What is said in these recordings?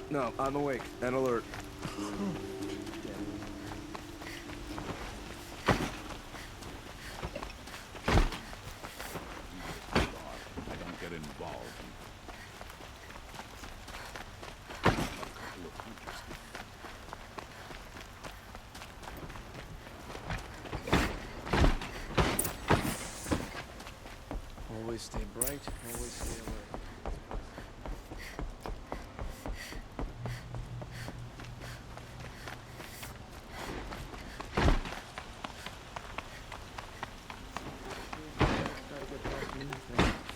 No, I'm awake and alert. I don't get involved. Always stay bright, always stay alert.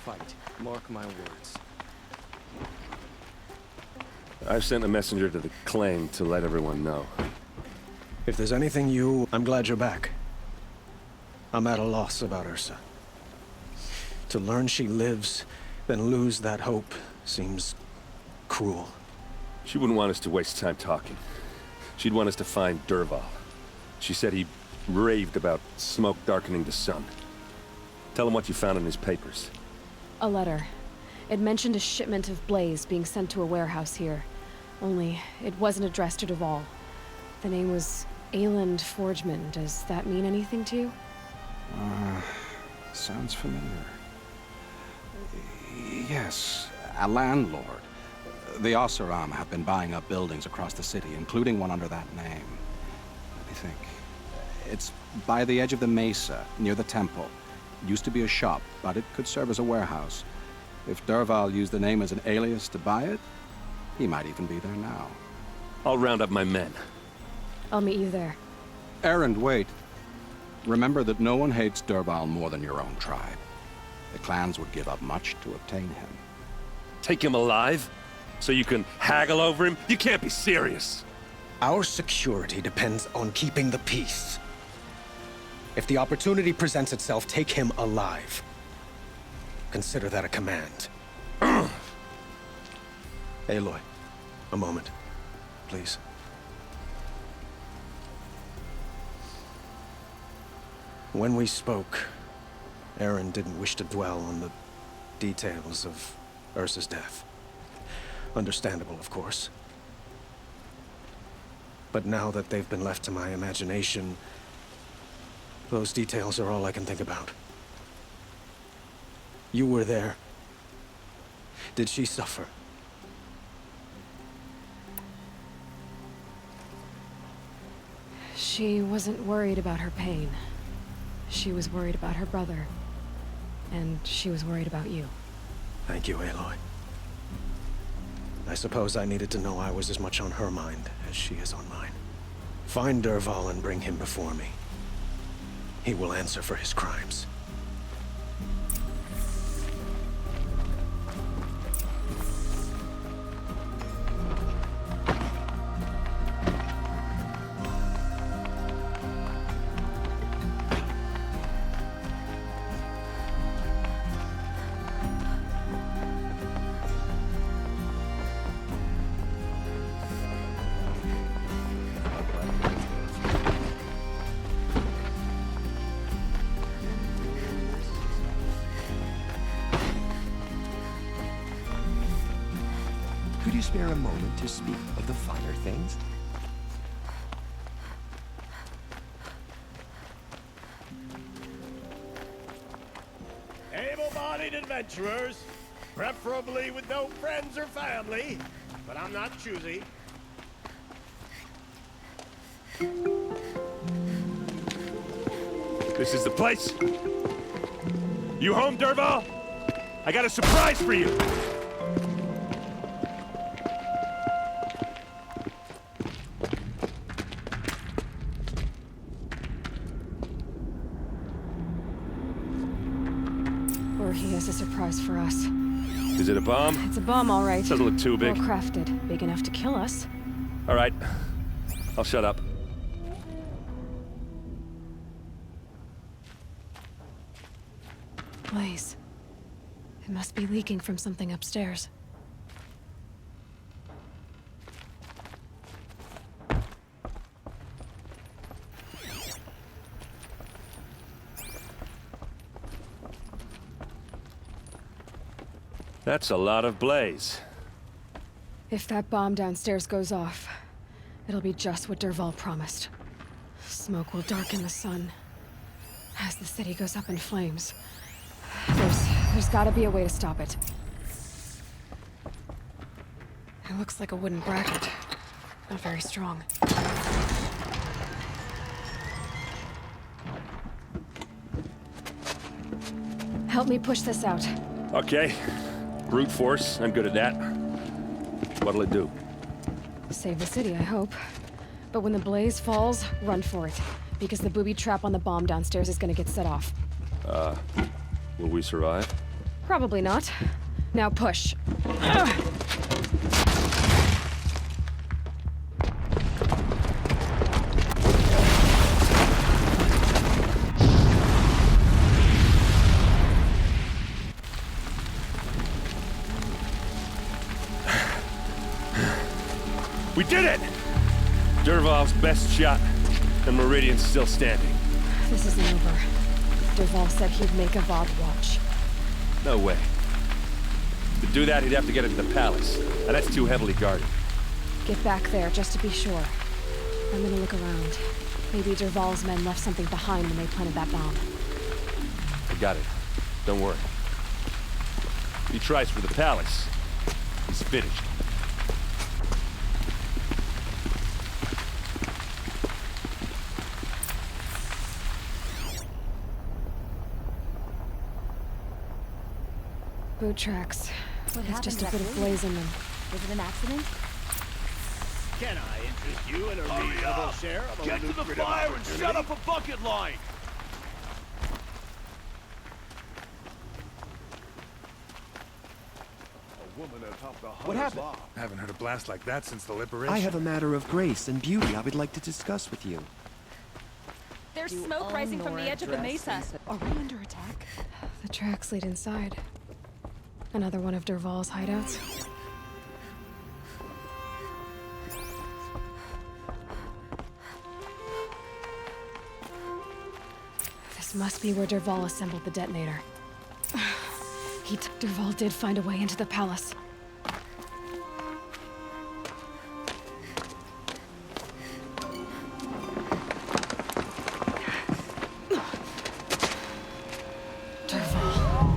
Fight. Mark my words. I've sent a messenger to the claim to let everyone know. If there's anything I'm glad you're back. I'm at a loss about Ursa. To learn she lives, then lose that hope, seems cruel. She wouldn't want us to waste time talking. She'd want us to find Dervahl. She said he raved about smoke darkening the sun. Tell him what you found in his papers. A letter. It mentioned a shipment of Blaze being sent to a warehouse here. Only, it wasn't addressed to Dervahl. The name was Ayland Forgeman. Does that mean anything to you? Sounds familiar. Yes, a landlord. The Oseram have been buying up buildings across the city, including one under that name. Let me think. It's by the edge of the mesa, near the temple. It used to be a shop, but it could serve as a warehouse. If Dervahl used the name as an alias to buy it, he might even be there now. I'll round up my men. I'll meet you there. Erend, wait. Remember that no one hates Dervahl more than your own tribe. The clans would give up much to obtain him. Take him alive? So you can haggle over him? You can't be serious. Our security depends on keeping the peace. If the opportunity presents itself, take him alive. Consider that a command. Aloy, a moment, please. When we spoke, Erend didn't wish to dwell on the details of Ursa's death. Understandable, of course. But now that they've been left to my imagination, those details are all I can think about. You were there. Did she suffer? She wasn't worried about her pain. She was worried about her brother. And she was worried about you. Thank you, Aloy. I suppose I needed to know I was as much on her mind as she is on mine. Find Dervahl and bring him before me. He will answer for his crimes. Could you spare a moment to speak of the finer things? Able-bodied adventurers, preferably with no friends or family, but I'm not choosy. This is the place. You home, Dervahl? I got a surprise for you. Or he has a surprise for us. Is it a bomb? It's a bomb, all right. Doesn't look too big. Well crafted. Big enough to kill us. All right. I'll shut up. Blaze. It must be leaking from something upstairs. That's a lot of blaze. If that bomb downstairs goes off, it'll be just what Dervahl promised. Smoke will darken the sun as the city goes up in flames. There's gotta be a way to stop it. It looks like a wooden bracket. Not very strong. Help me push this out. Okay. Brute force, I'm good at that. What'll it do? Save the city, I hope. But when the blaze falls, run for it. Because the booby trap on the bomb downstairs is gonna get set off. Will we survive? Probably not. Now push. We did it! Dervahl's best shot, and Meridian's still standing. This isn't over. Dervahl said he'd make Avad watch. No way. To do that, he'd have to get into the palace, and that's too heavily guarded. Get back there, just to be sure. I'm gonna look around. Maybe Dervahl's men left something behind when they planted that bomb. I got it. Don't worry. If he tries for the palace, he's finished. Boot tracks. What It's happened just to a that bit of building? blaze in them. Was it an accident? Can I interest you in a reasonable share of a Get to the lucrative fire and opportunity? set up a bucket line! A woman atop the What happened? Loft. Haven't heard a blast like that since the liberation. I have a matter of grace and beauty I would like to discuss with you. There's smoke rising from the edge of the mesa. Are we under attack? The tracks lead inside. Another one of Dervahl's hideouts. This must be where Dervahl assembled the detonator. Dervahl did find a way into the palace. Dervahl.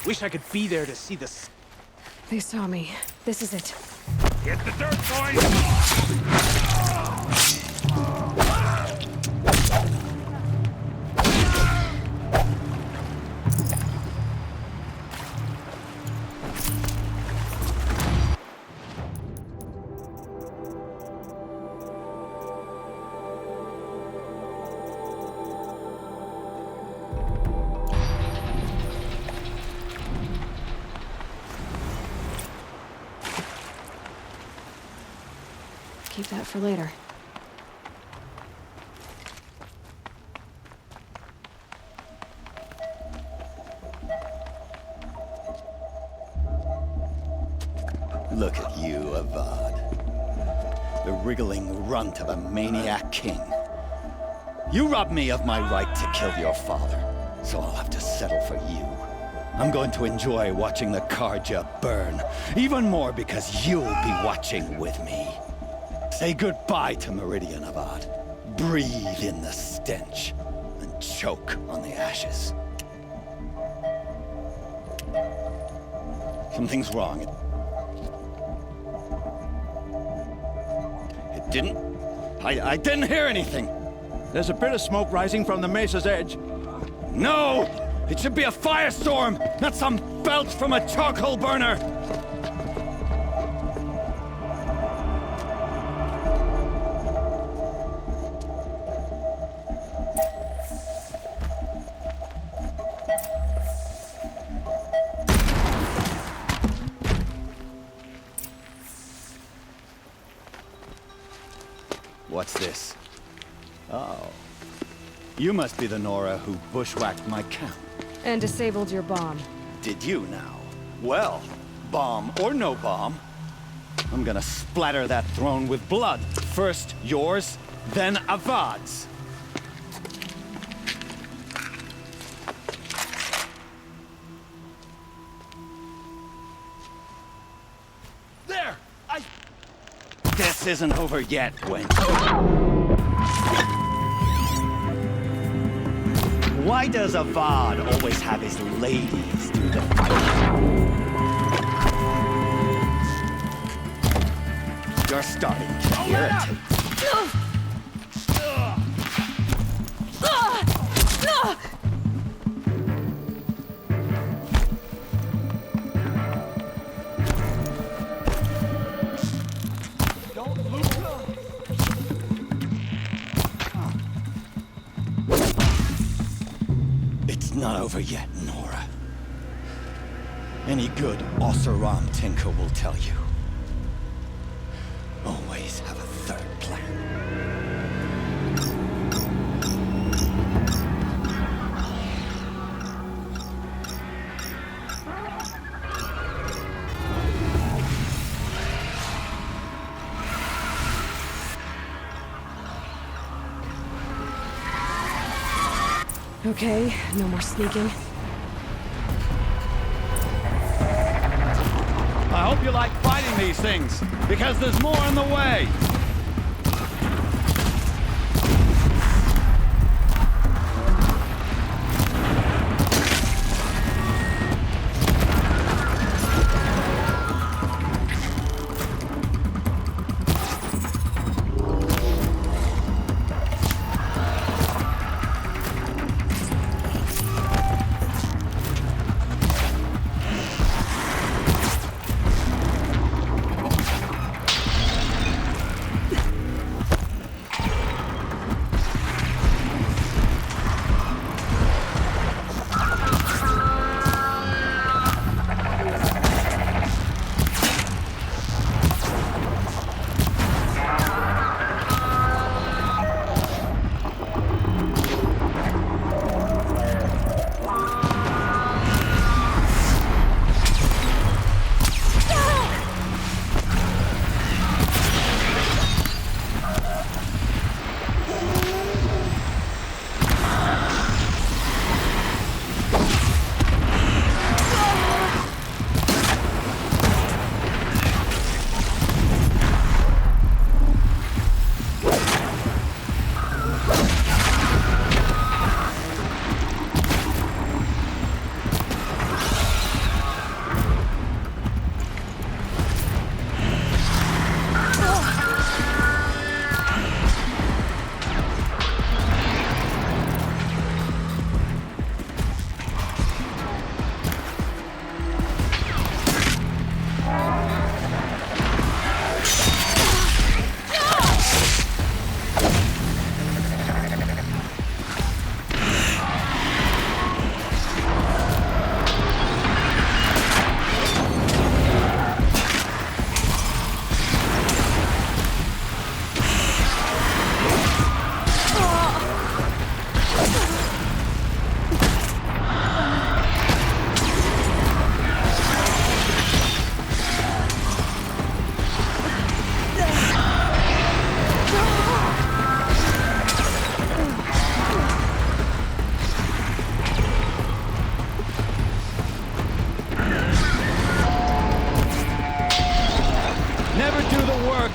Wish I could be there to see this. They saw me. This is it. Get the dirt, boys! Keep that for later. Look at you, Avad. The wriggling runt of a maniac king. You robbed me of my right to kill your father, so I'll have to settle for you. I'm going to enjoy watching the Carja burn, even more because you'll be watching with me. Say goodbye to Meridian, Avad. Breathe in the stench, and choke on the ashes. Something's wrong. It didn't... I didn't hear anything. There's a bit of smoke rising from the mesa's edge. No! It should be a firestorm, not some belch from a charcoal burner! What's this? Oh. You must be the Nora who bushwhacked my camp. And disabled your bomb. Did you now? Well, bomb or no bomb, I'm gonna splatter that throne with blood. First yours, then Avad's. There! This isn't over yet, Gwen. Why does Avad always have his ladies do the fighting? You're starting to irritate. It's not over yet, Nora. Any good Oseram tinker will tell you. Always have a third plan. Okay, no more sneaking. I hope you like fighting these things, because there's more on the way!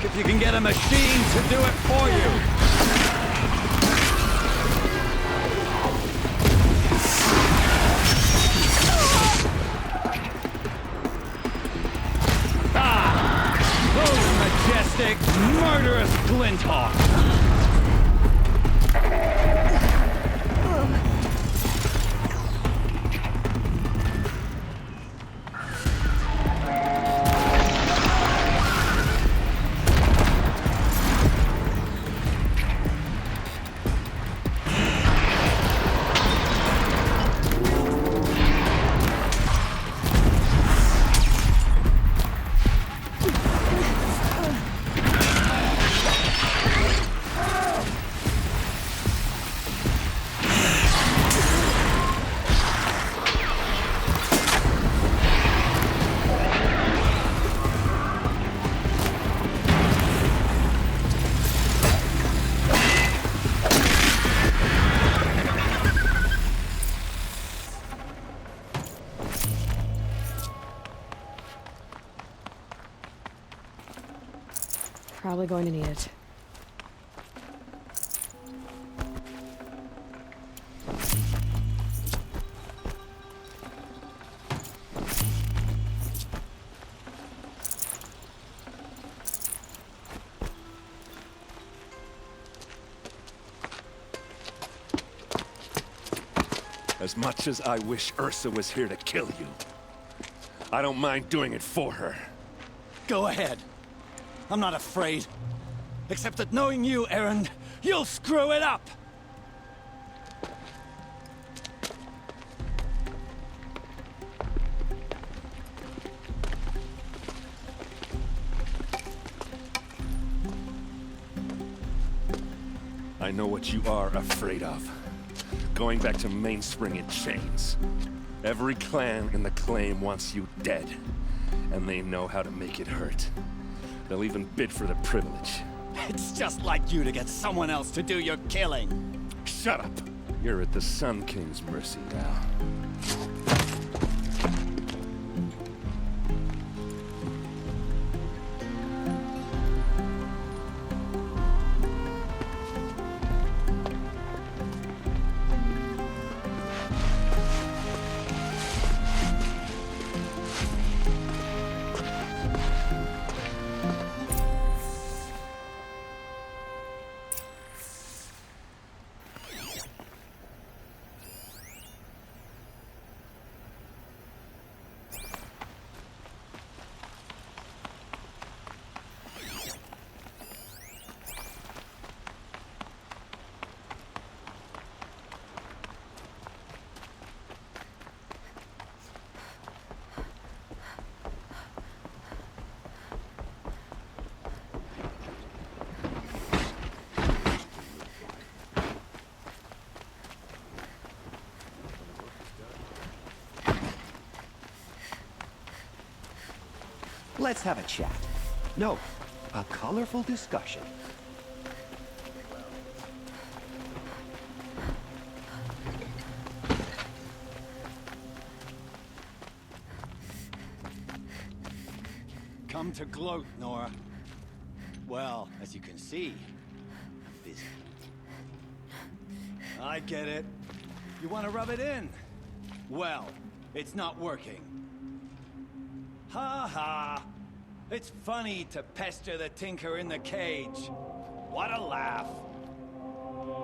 If you can get a machine to do it for you. Those majestic, murderous Glinthawks! Probably going to need it. As much as I wish Ursa was here to kill you, I don't mind doing it for her. Go ahead. I'm not afraid. Except that knowing you, Erend, you'll screw it up! I know what you are afraid of. Going back to Mainspring in chains. Every clan in the Claim wants you dead. And they know how to make it hurt. They'll even bid for the privilege. It's just like you to get someone else to do your killing. Shut up! You're at the Sun King's mercy now. Let's have a chat. No, a colorful discussion. Come to gloat, Nora. Well, as you can see, I'm busy. I get it. You want to rub it in? Well, it's not working. Ha ha! It's funny to pester the tinker in the cage. What a laugh!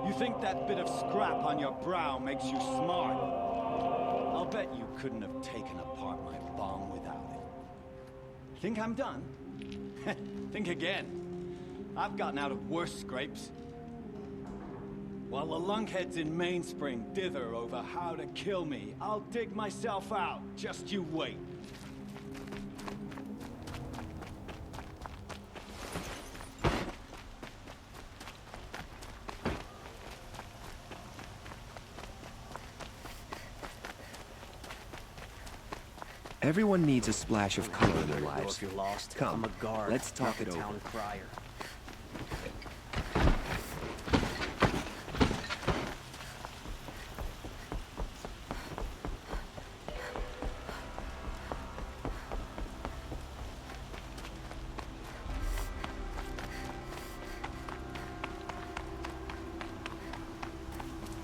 You think that bit of scrap on your brow makes you smart? I'll bet you couldn't have taken apart my bomb without it. Think I'm done? Think again. I've gotten out of worse scrapes. While the lunkheads in Mainspring dither over how to kill me, I'll dig myself out. Just you wait. Everyone needs a splash of color in their lives. If you're lost, Come, I'm a guard. let's talk it the over. town crier.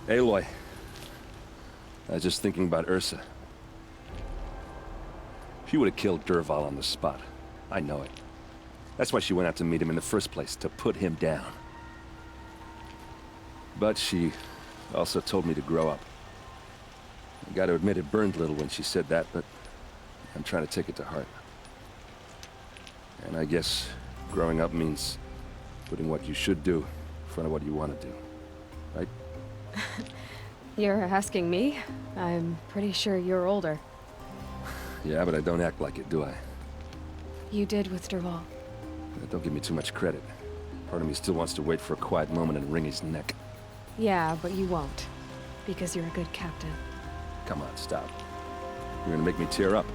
Aloy. I was just thinking about Ursa. She would have killed Dervahl on the spot. I know it. That's why she went out to meet him in the first place, to put him down. But she also told me to grow up. I gotta admit it burned a little when she said that, but I'm trying to take it to heart. And I guess growing up means putting what you should do in front of what you want to do. Right? You're asking me? I'm pretty sure you're older. Yeah, but I don't act like it, do I? You did with Dervahl. Don't give me too much credit. Part of me still wants to wait for a quiet moment and wring his neck. Yeah, but you won't. Because you're a good captain. Come on, stop. You're gonna make me tear up.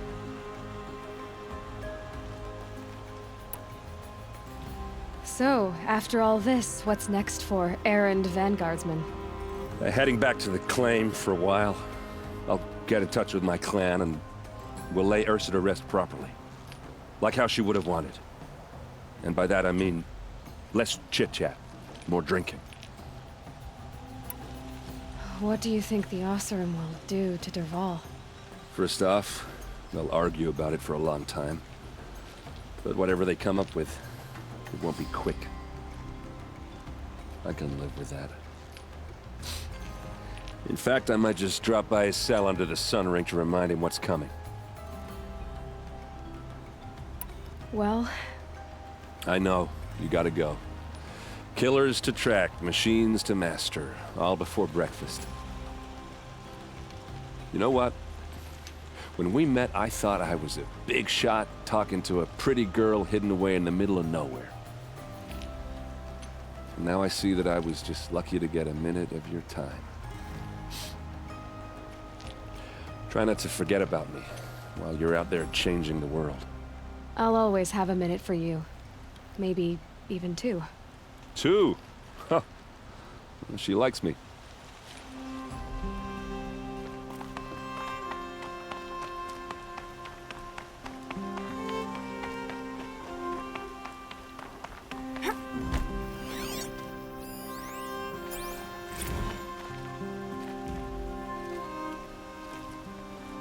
So, after all this, what's next for Erend Vanguardsman? Heading back to the Claim for a while. I'll get in touch with my clan and we'll lay Ursa to rest properly. Like how she would have wanted. And by that I mean, Less chit-chat, more drinking. What do you think the Oseram will do to Dervahl? First off, they'll argue about it for a long time. But whatever they come up with, it won't be quick. I can live with that. In fact, I might just drop by his cell under the sun ring to remind him what's coming. Well... I know. You gotta go. Killers to track, machines to master, all before breakfast. You know what? When we met, I thought I was a big shot talking to a pretty girl hidden away in the middle of nowhere. And now I see that I was just lucky to get a minute of your time. Try not to forget about me while you're out there changing the world. I'll always have a minute for you. Maybe even 2. 2? Huh. She likes me.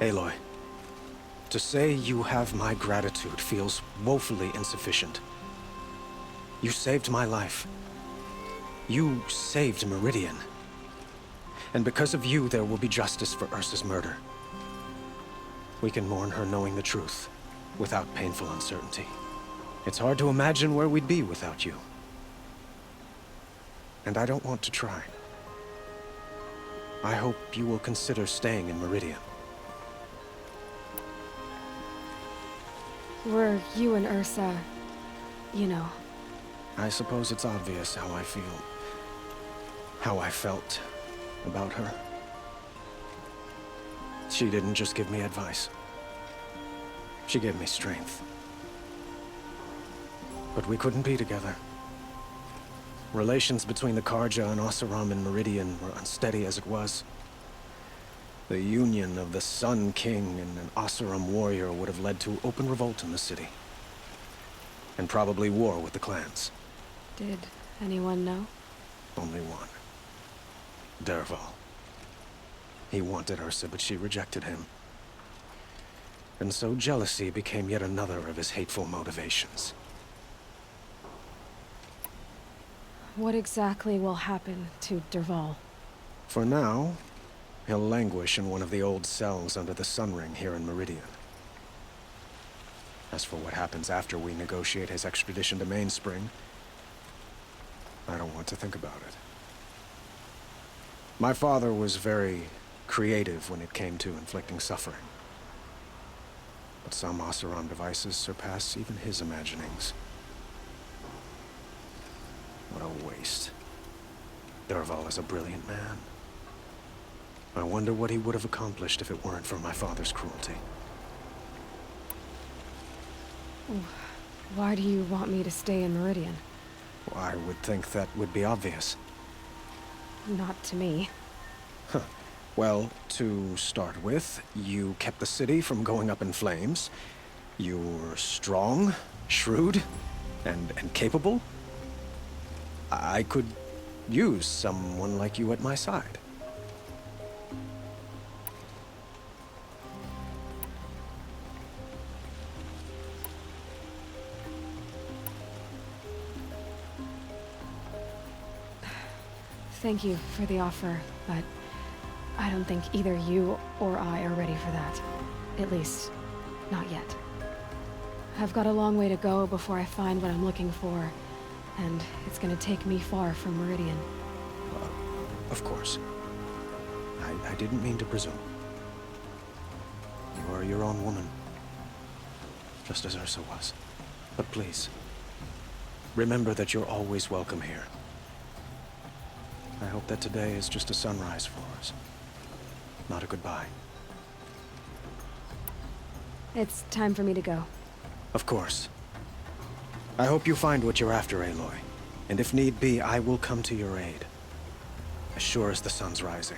Aloy, to say you have my gratitude feels woefully insufficient. You saved my life. You saved Meridian. And because of you, there will be justice for Ursa's murder. We can mourn her knowing the truth, without painful uncertainty. It's hard to imagine where we'd be without you. And I don't want to try. I hope you will consider staying in Meridian. Were you and Ursa, you know... I suppose it's obvious how I feel. How I felt about her. She didn't just give me advice. She gave me strength. But we couldn't be together. Relations between the Carja and Oseram and Meridian were unsteady as it was. The union of the Sun King and an Oseram warrior would have led to open revolt in the city. And probably war with the clans. Did anyone know? Only one. Dervahl. He wanted Ursa, but she rejected him. And so jealousy became yet another of his hateful motivations. What exactly will happen to Dervahl? For now, he'll languish in one of the old cells under the Sun Ring here in Meridian. As for what happens after we negotiate his extradition to Mainspring, I don't want to think about it. My father was very creative when it came to inflicting suffering. But some Oseram devices surpass even his imaginings. What a waste. Dervahl is a brilliant man. I wonder what he would have accomplished if it weren't for my father's cruelty. Why do you want me to stay in Meridian? Well, I would think that would be obvious. Not to me. Huh. Well, to start with, you kept the city from going up in flames. You were strong, shrewd, and capable. I could use someone like you at my side. Thank you for the offer, but I don't think either you or I are ready for that. At least, not yet. I've got a long way to go before I find what I'm looking for, and it's gonna take me far from Meridian. Of course. I didn't mean to presume. You are your own woman, just as Ursa was. But please, remember that you're always welcome here. I hope that today is just a sunrise for us, not a goodbye. It's time for me to go. Of course. I hope you find what you're after, Aloy. And if need be, I will come to your aid. As sure as the sun's rising.